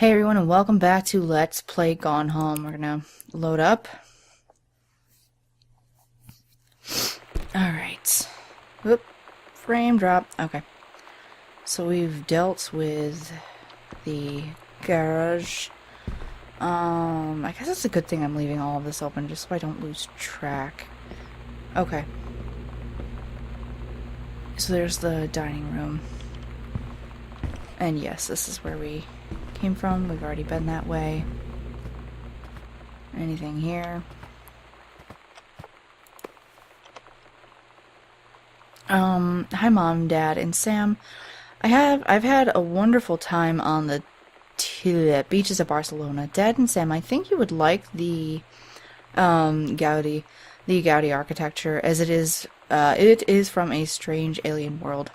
Hey everyone, and welcome back to Let's Play Gone Home. We're gonna load up. Alright. Whoop. Frame drop. Okay. So we've dealt with the garage. I guess it's a good thing I'm leaving all of this open just so I don't lose track. Okay. So there's the dining room. And yes, this is where we came from. We've already been that way. Anything here? Hi Mom, Dad, and Sam. I've had a wonderful time on the beaches of Barcelona. Dad and Sam, I think you would like the Gaudi architecture, as it is from a strange alien world.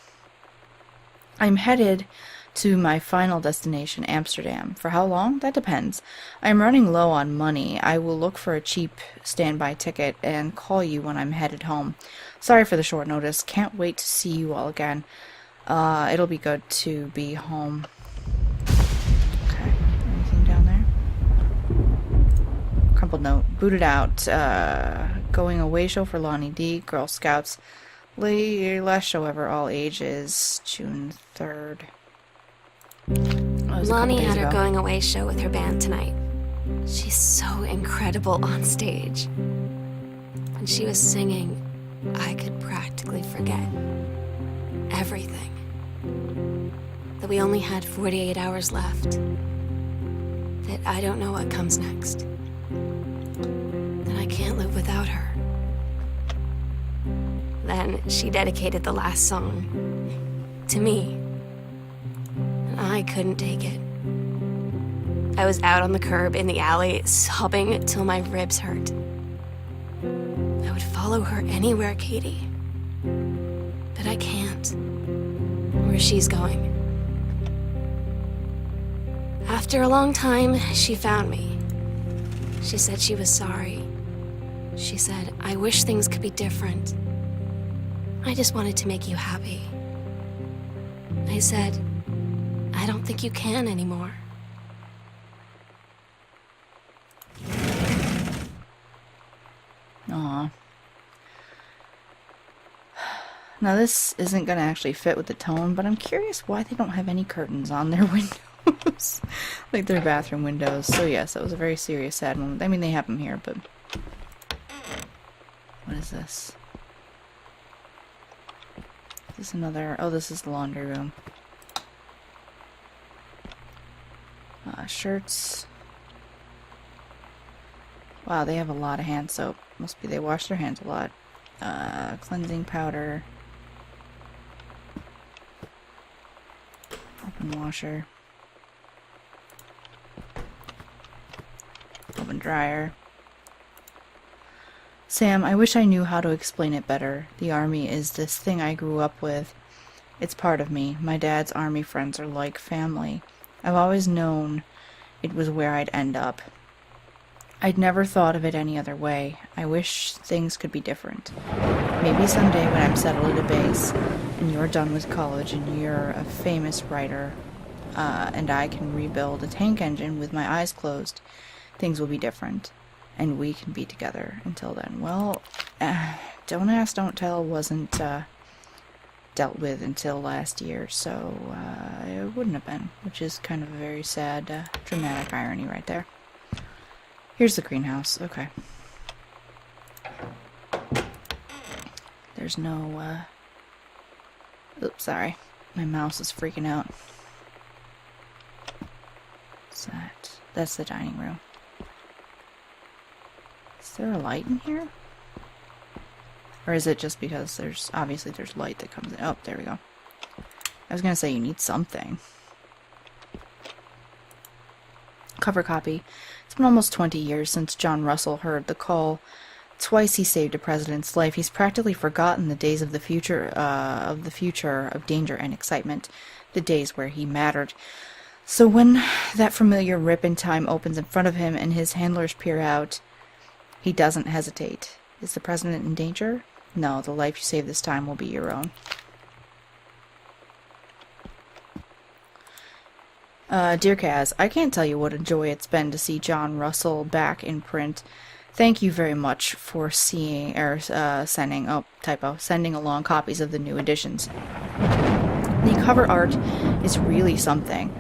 I'm headed to my final destination, Amsterdam. For how long? That depends. I'm running low on money. I will look for a cheap standby ticket and call you when I'm headed home. Sorry for the short notice. Can't wait to see you all again. It'll be good to be home. Okay. Anything down there? Crumpled note. Booted out. Going away show for Lonnie D. Girl Scouts. Last show ever, all ages. June 3rd. Lonnie had her going away show with her band tonight. She's so incredible on stage. When she was singing, I could practically forget everything. That we only had 48 hours left. That I don't know what comes next. That I can't live without her. Then she dedicated the last song to me. I couldn't take it. I was out on the curb in the alley, sobbing till my ribs hurt. I would follow her anywhere, Katie. But I can't. Where she's going. After a long time, she found me. She said she was sorry. She said, I wish things could be different. I just wanted to make you happy. I said, I don't think you can anymore. Aw. Now this isn't gonna actually fit with the tone, but I'm curious why they don't have any curtains on their windows. Like their bathroom windows. So yes, that was a very serious, sad moment. I mean, they have them here, but... What is this? Is this another... Oh, this is the laundry room. Shirts. Wow, they have a lot of hand soap. Must be they wash their hands a lot. Cleansing powder. Open washer. Open dryer. Sam, I wish I knew how to explain it better. The army is this thing I grew up with. It's part of me. My dad's army friends are like family. I've always known it was where I'd end up. I'd never thought of it any other way. I wish things could be different. Maybe someday when I'm settled at a base, and you're done with college, and you're a famous writer, and I can rebuild a tank engine with my eyes closed, things will be different, and we can be together until then. Well, Don't Ask, Don't Tell wasn't dealt with until last year, so it wouldn't have been, which is kind of a very sad, dramatic irony right there. Here's the greenhouse. Okay. There's no, oops, sorry. My mouse is freaking out. What's that? That's the dining room. Is there a light in here? Or is it just because obviously there's light that comes in? Oh, there we go. I was gonna say you need something. Cover copy. It's been almost 20 years since John Russell heard the call. Twice he saved a president's life. He's practically forgotten the days of the future of danger and excitement, the days where he mattered. So when that familiar rip in time opens in front of him and his handlers peer out, he doesn't hesitate. Is the president in danger? No, the life you save this time will be your own. Dear Kaz, I can't tell you what a joy it's been to see John Russell back in print. Thank you very much for sending, oh, typo, sending along copies of the new editions. The cover art is really something.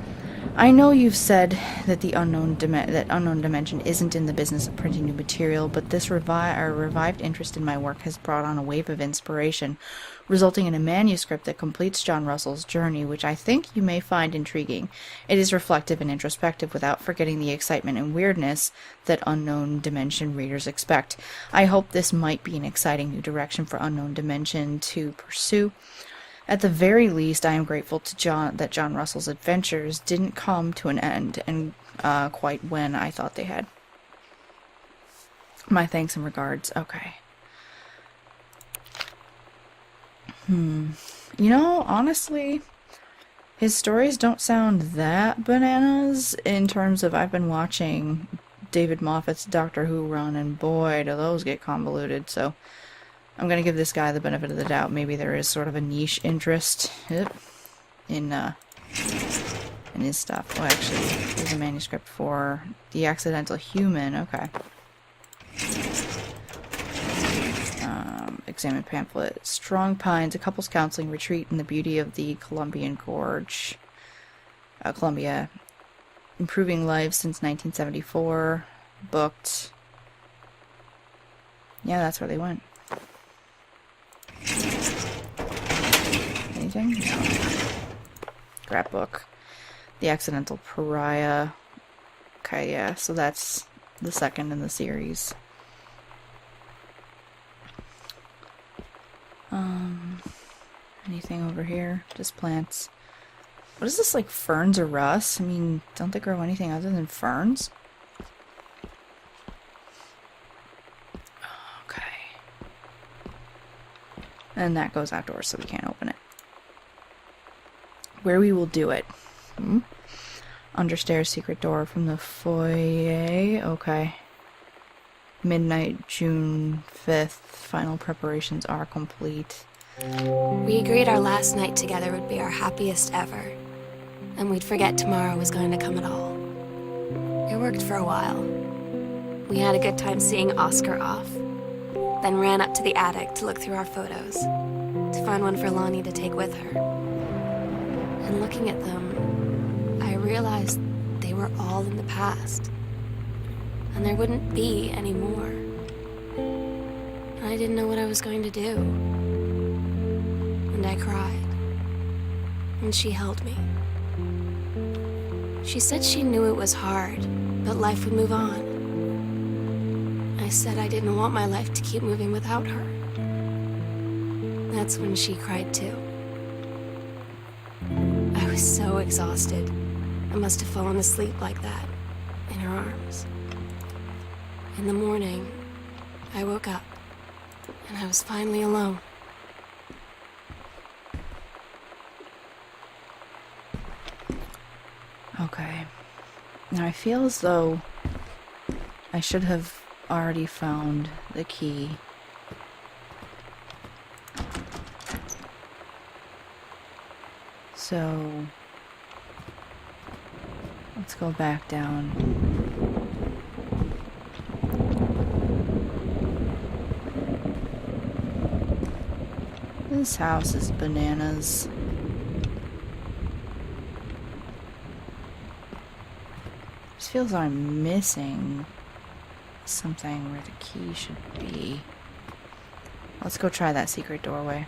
I know you've said that the Unknown Dimension isn't in the business of printing new material, but this revived interest in my work has brought on a wave of inspiration, resulting in a manuscript that completes John Russell's journey, which I think you may find intriguing. It is reflective and introspective without forgetting the excitement and weirdness that Unknown Dimension readers expect. I hope this might be an exciting new direction for Unknown Dimension to pursue. At the very least, I am grateful to that John Russell's adventures didn't come to an end, and quite when I thought they had. My thanks and regards. Okay. You know, honestly, his stories don't sound that bananas in terms of I've been watching David Moffat's Doctor Who run, and boy, do those get convoluted, so I'm going to give this guy the benefit of the doubt. Maybe there is sort of a niche interest in his stuff. Oh, actually, there's a manuscript for The Accidental Human. Okay. Examine pamphlet. Strong Pines, a couples counseling retreat in the beauty of the Columbian Gorge. Columbia. Improving lives since 1974. Booked. Yeah, that's where they went. Anything? No. Scrapbook. The Accidental Pariah. Okay, yeah, so that's the second in the series. Anything over here? Just plants. What is this, like ferns or rust? I mean, don't they grow anything other than ferns? Okay. And that goes outdoors, so we can't open it. Where we will do it. Understairs secret door from the foyer. Okay. Midnight, June 5th. Final preparations are complete. We agreed our last night together would be our happiest ever, and we'd forget tomorrow was going to come at all. It worked for a while. We had a good time seeing Oscar off, then ran up to the attic to look through our photos, to find one for Lonnie to take with her. And looking at them, I realized they were all in the past, and there wouldn't be any more. And I didn't know what I was going to do. And I cried. And she held me. She said she knew it was hard, but life would move on. I said I didn't want my life to keep moving without her. That's when she cried too. I was so exhausted. I must have fallen asleep like that, in her arms. In the morning, I woke up, and I was finally alone. Okay. Now I feel as though I should have already found the key. So let's go back down. This house is bananas. Just feels like I'm missing something where the key should be. Let's go try that secret doorway.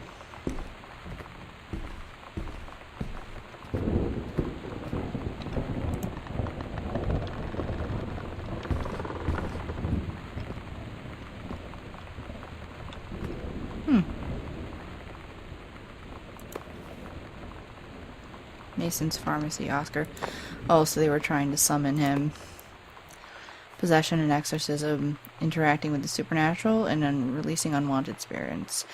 Mason's Pharmacy, Oscar. Oh, so they were trying to summon him. Possession and exorcism, interacting with the supernatural, and then releasing unwanted spirits.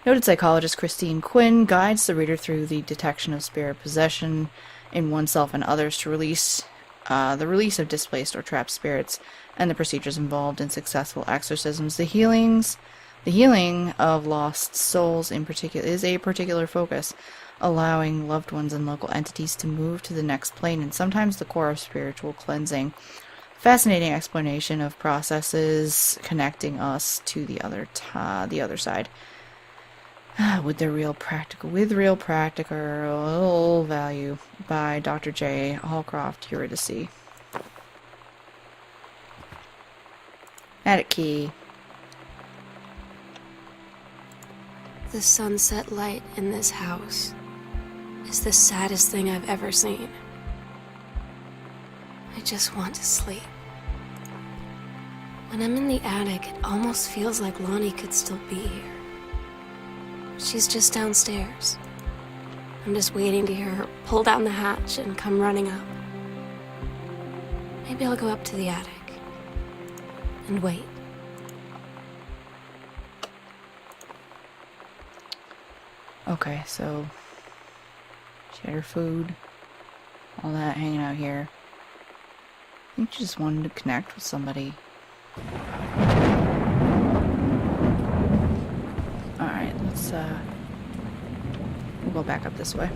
Noted psychologist Christine Quinn guides the reader through the detection of spirit possession in oneself and others to the release of displaced or trapped spirits, and the procedures involved in successful exorcisms. The healing of lost souls in particular is a particular focus. allowing loved ones and local entities to move to the next plane, and sometimes the core of spiritual cleansing. Fascinating explanation of processes connecting us to the other side. With real practical value, by Dr. J. Hallcroft, Eurydice. Attic key. The sunset light in this house is the saddest thing I've ever seen. I just want to sleep. When I'm in the attic, it almost feels like Lonnie could still be here. She's just downstairs. I'm just waiting to hear her pull down the hatch and come running up. Maybe I'll go up to the attic and wait. Okay, so she had her food, all that hanging out here. I think she just wanted to connect with somebody. Alright, let's we'll go back up this way.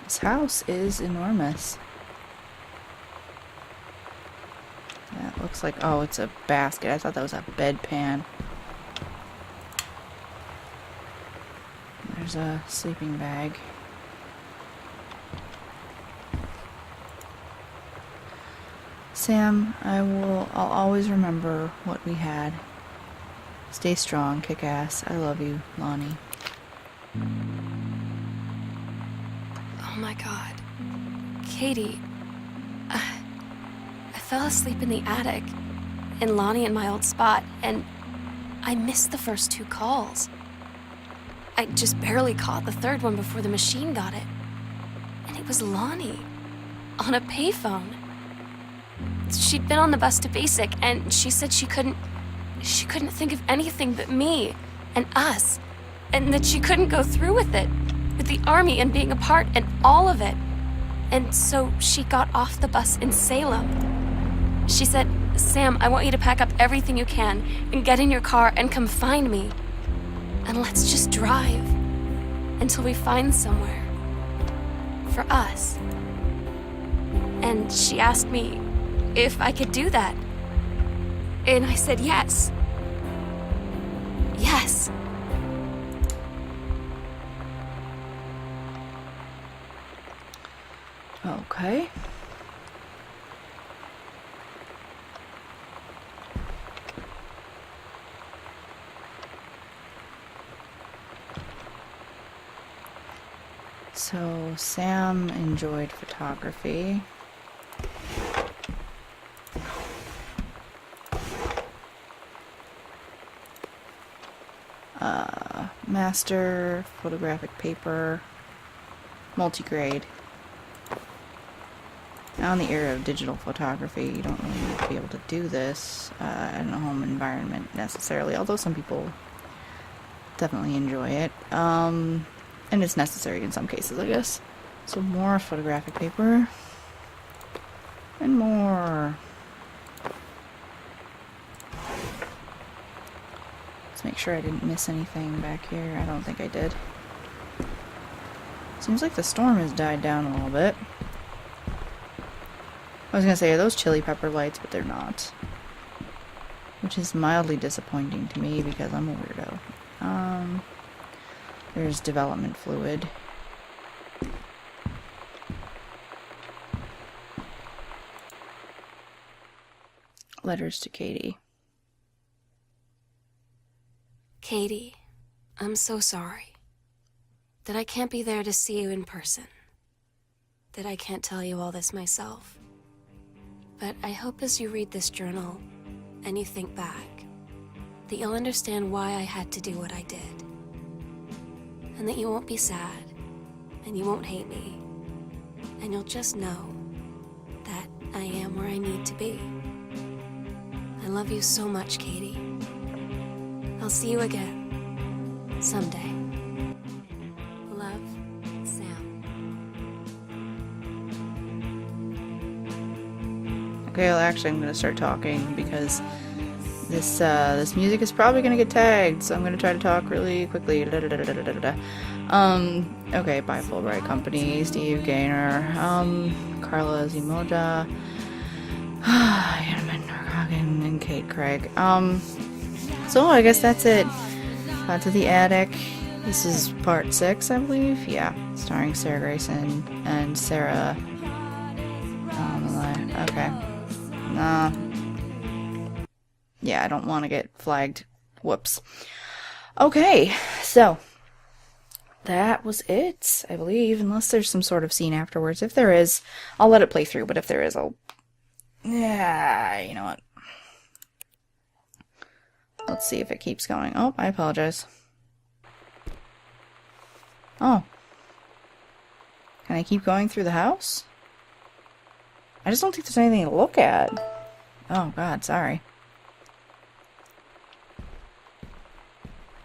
This house is enormous. That looks like, oh, it's a basket. I thought that was a bedpan. There's a sleeping bag. Sam, I'll always remember what we had. Stay strong, kick ass. I love you, Lonnie. Oh my God. Katie. I fell asleep in the attic, in Lonnie and my old spot, and I missed the first 2 calls. I just barely caught the third one before the machine got it. And it was Lonnie, on a payphone. She'd been on the bus to Basic, and she said she couldn't think of anything but me and us, and that she couldn't go through with it, with the Army and being apart and all of it. And so she got off the bus in Salem. She said, "Sam, I want you to pack up everything you can and get in your car and come find me. And let's just drive until we find somewhere for us." And she asked me if I could do that. And I said yes. Yes. Okay. So Sam enjoyed photography. Master, photographic paper, multi-grade. Now in the era of digital photography, you don't really need to be able to do this in a home environment necessarily, although some people definitely enjoy it. And it's necessary in some cases, I guess. So more photographic paper. And more. Let's make sure I didn't miss anything back here. I don't think I did. Seems like the storm has died down a little bit. I was gonna say, are those chili pepper lights, but they're not. Which is mildly disappointing to me because I'm a weirdo. There's development fluid. Letters to Katie. Katie, I'm so sorry that I can't be there to see you in person, that I can't tell you all this myself. But I hope as you read this journal and you think back, that you'll understand why I had to do what I did. And that you won't be sad, and you won't hate me, and you'll just know that I am where I need to be. love you so much, Katie. I'll see you again. Someday. Love, Sam. Okay, well, actually, I'm gonna start talking because this music is probably gonna get tagged, so I'm gonna try to talk really quickly. Okay, by Fulbright Company, Steve Gaynor, Carla Zimoja, Hanneman Norhagen, and Kate Craig. So I guess that's it. Got to the attic. This is part 6, I believe. Yeah, starring Sarah Grayson and Sarah. Okay. Yeah, I don't want to get flagged. Whoops. Okay, so that was it, I believe, unless there's some sort of scene afterwards. If there is, I'll let it play through, but if there is, I'll... Yeah, you know what? Let's see if it keeps going. Oh, I apologize. Oh. Can I keep going through the house? I just don't think there's anything to look at. Oh, God, sorry.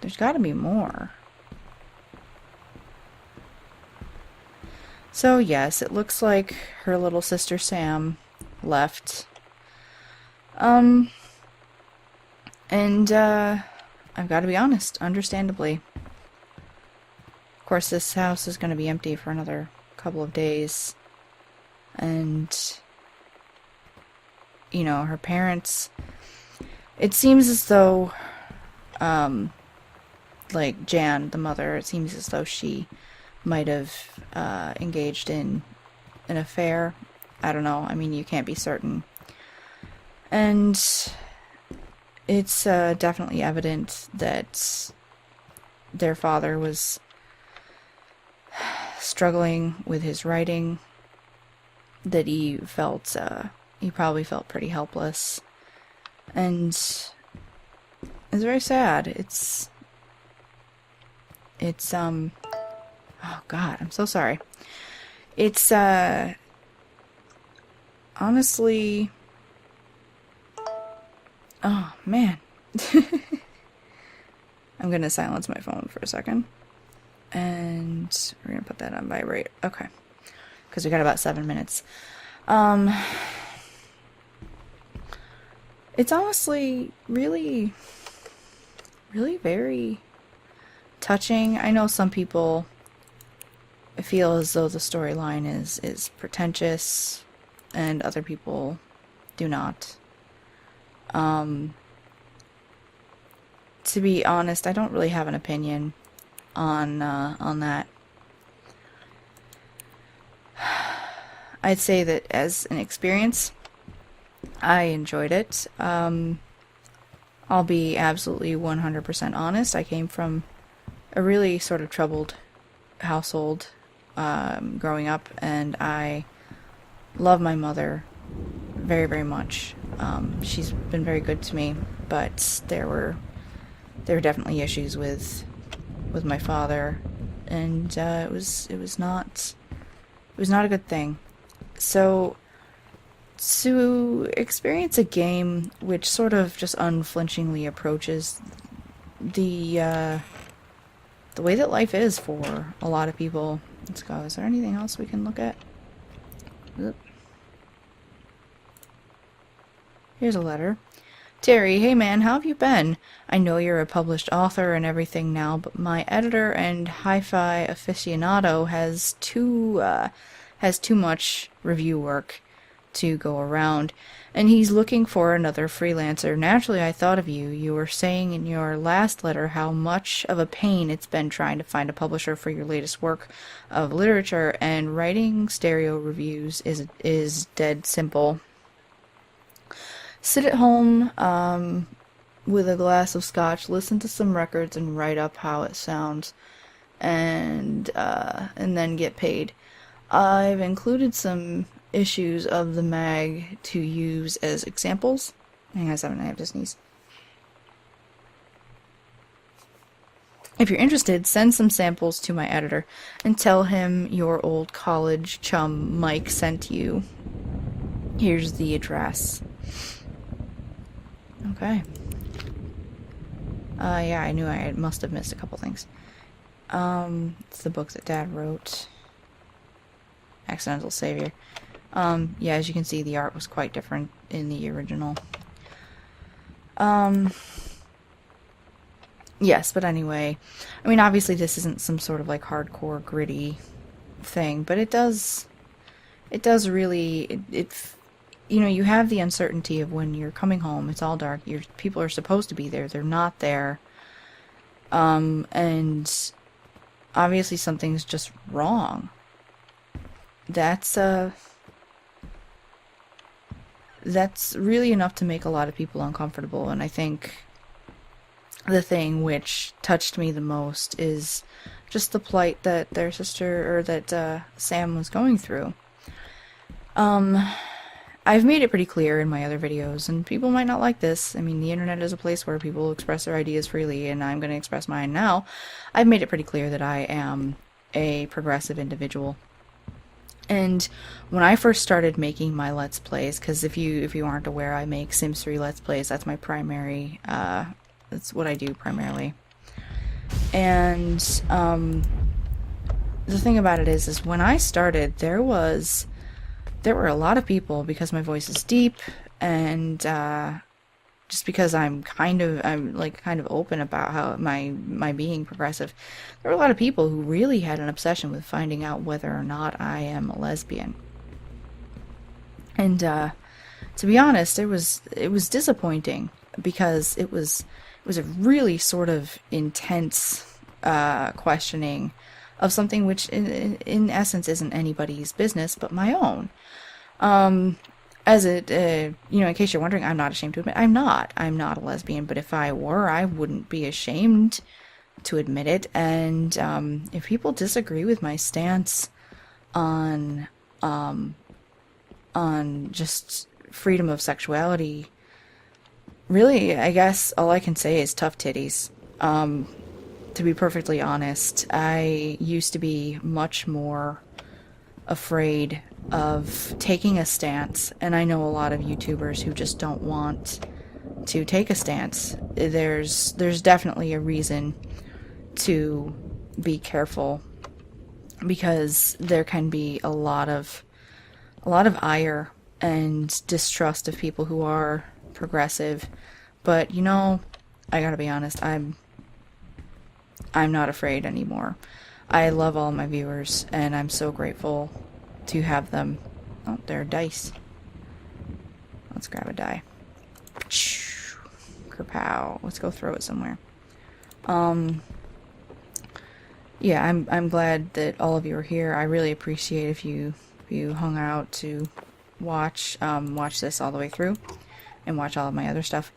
There's gotta be more. So, yes, it looks like her little sister Sam left. And, I've got to be honest, understandably. Of course, this house is going to be empty for another couple of days. And, you know, her parents... It seems as though, like, Jan, the mother, it seems as though she might have engaged in an affair. I don't know. I mean, you can't be certain. And it's definitely evident that their father was struggling with his writing, that he probably felt pretty helpless. And it's very sad. It's oh God, I'm so sorry. It's honestly, oh man. I'm gonna silence my phone for a second. And we're gonna put that on vibrate. Okay. Because we got about 7 minutes. It's honestly really, really very touching. I know some people feel as though the storyline is pretentious, and other people do not. To be honest, I don't really have an opinion on that. I'd say that as an experience, I enjoyed it. I'll be absolutely 100% honest. I came from a really sort of troubled household growing up, and I love my mother very, very much. She's been very good to me, but there were definitely issues with my father, and it was not a good thing. So to experience a game which sort of just unflinchingly approaches the way that life is for a lot of people. Let's go. Is there anything else we can look at? Oop. Here's a letter. Terry, hey man, how have you been? I know you're a published author and everything now, but my editor and hi-fi aficionado has too much review work to go around, and he's looking for another freelancer. Naturally, I thought of you. You were saying in your last letter how much of a pain it's been trying to find a publisher for your latest work of literature, and writing stereo reviews is dead simple. Sit at home with a glass of scotch, listen to some records, and write up how it sounds, and then get paid. I've included some issues of the mag to use as examples. Hang on a second, I have to sneeze. If you're interested, send some samples to my editor and tell him your old college chum Mike sent you. Here's the address. Okay. Yeah, I knew I must have missed a couple things. It's the book that Dad wrote. Accidental Savior. Yeah, as you can see, the art was quite different in the original. Yes, but anyway, I mean, obviously this isn't some sort of like hardcore gritty thing, but it does really, you know, you have the uncertainty of when you're coming home, it's all dark, people are supposed to be there, they're not there, and obviously something's just wrong. That's, that's really enough to make a lot of people uncomfortable, and I think the thing which touched me the most is just the plight that their sister, or that Sam was going through. I've made it pretty clear in my other videos, and people might not like this. I mean, the internet is a place where people express their ideas freely, and I'm going to express mine now. I've made it pretty clear that I am a progressive individual. And when I first started making my Let's Plays, because if you aren't aware, I make Sims 3 Let's Plays. That's my primary, that's what I do primarily. And the thing about it is when I started, there were a lot of people, because my voice is deep, and just because I'm kind of open about how my being progressive, there were a lot of people who really had an obsession with finding out whether or not I am a lesbian. And to be honest, it was disappointing, because it was a really sort of intense questioning of something which in essence isn't anybody's business but my own. As it, you know, in case you're wondering, I'm not ashamed to admit, I'm not a lesbian, but if I were, I wouldn't be ashamed to admit it. And if people disagree with my stance on just freedom of sexuality, really, I guess all I can say is tough titties. To be perfectly honest, I used to be much more afraid of taking a stance, and I know a lot of YouTubers who just don't want to take a stance. There's definitely a reason to be careful, because there can be a lot of ire and distrust of people who are progressive. But you know, I gotta be honest, I'm not afraid anymore. I love all my viewers, and I'm so grateful to have them. Oh, there are dice. Let's grab a die. Kerpow. Let's go throw it somewhere. Yeah, I'm glad that all of you are here. I really appreciate if you hung out to watch this all the way through and watch all of my other stuff.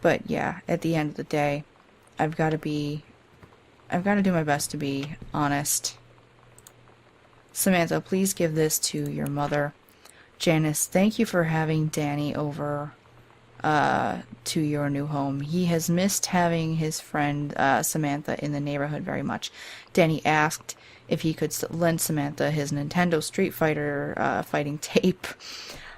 But yeah, at the end of the day, I've got to do my best to be honest. Samantha, please give this to your mother. Janice, thank you for having Danny over to your new home. He has missed having his friend Samantha in the neighborhood very much. Danny asked if he could lend Samantha his Nintendo Street Fighter fighting tape.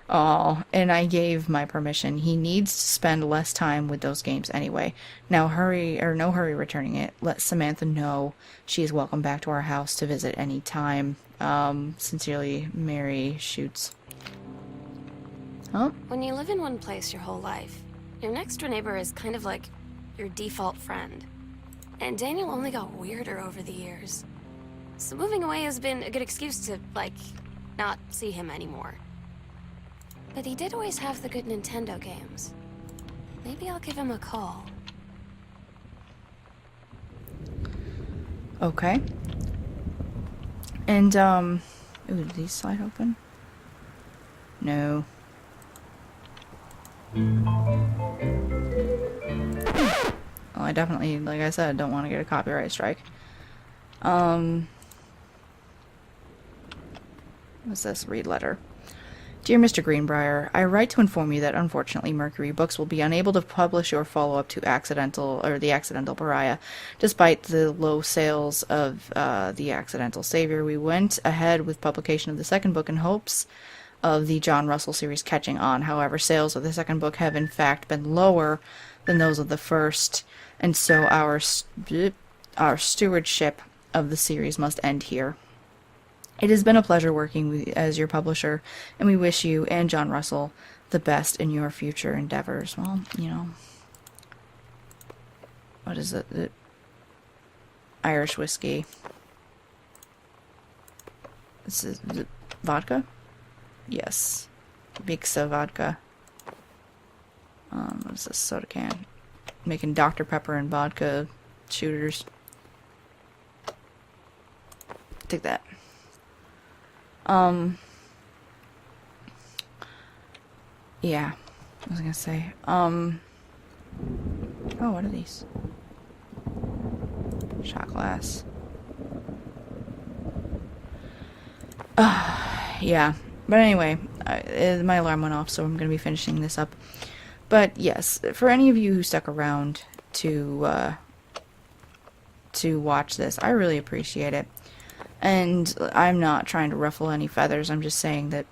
Oh, and I gave my permission. He needs to spend less time with those games anyway. Now hurry, or no hurry returning it. Let Samantha know she is welcome back to our house to visit any time. Sincerely, Mary Shoots. Huh? When you live in one place your whole life, your next door neighbor is kind of like your default friend. And Daniel only got weirder over the years. So moving away has been a good excuse to, like, not see him anymore. But he did always have the good Nintendo games. Maybe I'll give him a call. Okay. And, ooh, did these slide open? No. Well, I definitely, like I said, don't want to get a copyright strike. What's this? Read letter. Dear Mr. Greenbrier, I write to inform you that unfortunately Mercury Books will be unable to publish your follow-up to The Accidental Pariah. Despite the low sales of The Accidental Savior, we went ahead with publication of the second book in hopes of the John Russell series catching on. However, sales of the second book have in fact been lower than those of the first, and so our stewardship of the series must end here. It has been a pleasure working as your publisher, and we wish you and John Russell the best in your future endeavors. Well, you know, what is it? Irish whiskey. This is vodka? Yes. Mixa vodka. What is this? Soda can. Making Dr. Pepper and vodka shooters. Take that. Yeah. I was gonna say. Oh, what are these? Shot glass. Yeah. But anyway, my alarm went off, so I'm going to be finishing this up. But yes, for any of you who stuck around to watch this, I really appreciate it. And I'm not trying to ruffle any feathers. I'm just saying that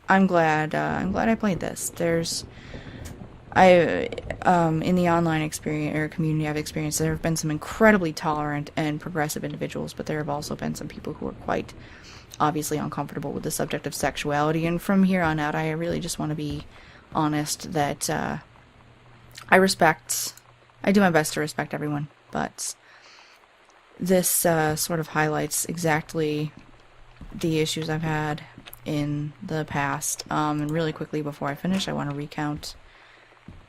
I'm glad I played this. In the online experience or community I've experienced, there have been some incredibly tolerant and progressive individuals, but there have also been some people who are quite obviously uncomfortable with the subject of sexuality. And from here on out, I really just want to be honest that I do my best to respect everyone, but this sort of highlights exactly the issues I've had in the past. And really quickly before I finish, I want to recount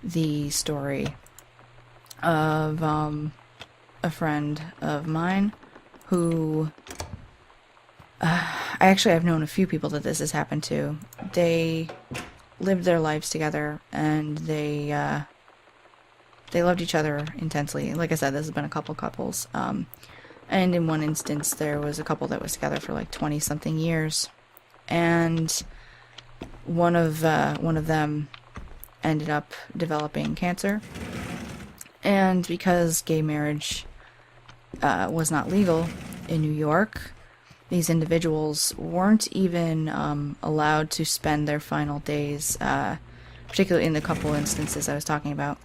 the story of a friend of mine who I've known a few people that this has happened to. They lived their lives together, and they loved each other intensely. Like I said, this has been a couple couples. And in one instance, there was a couple that was together for like 20-something years, and one of them ended up developing cancer. And because gay marriage was not legal in New York, these individuals weren't even allowed to spend their final days, particularly in the couple instances I was talking about.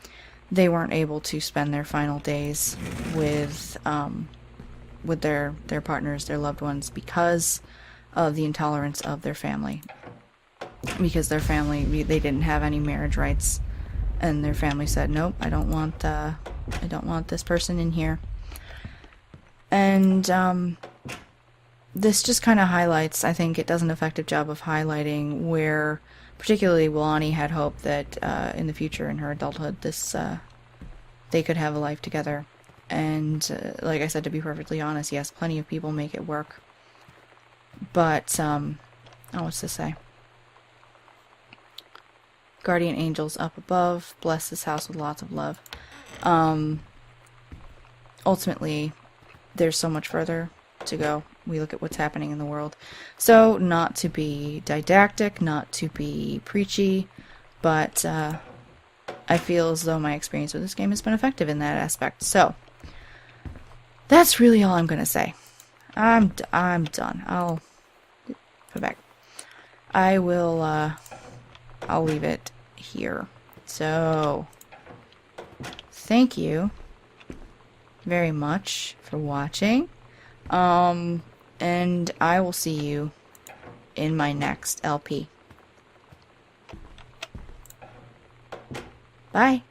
They weren't able to spend their final days with their partners, their loved ones, because of the intolerance of their family. Because their family, they didn't have any marriage rights, and their family said, nope, I don't want this person in here. And this just kind of highlights, I think it does an effective job of highlighting where particularly Wilani had hoped that in the future, in her adulthood, they could have a life together. And like I said, to be perfectly honest, yes, plenty of people make it work. But, what's this say? Guardian angels up above, bless this house with lots of love. Ultimately, there's so much further to go. We look at what's happening in the world. So, not to be didactic, not to be preachy, but I feel as though my experience with this game has been effective in that aspect. So, that's really all I'm going to say. I'm done. I'll put back. I'll leave it here. So, thank you very much for watching. And I will see you in my next LP. Bye.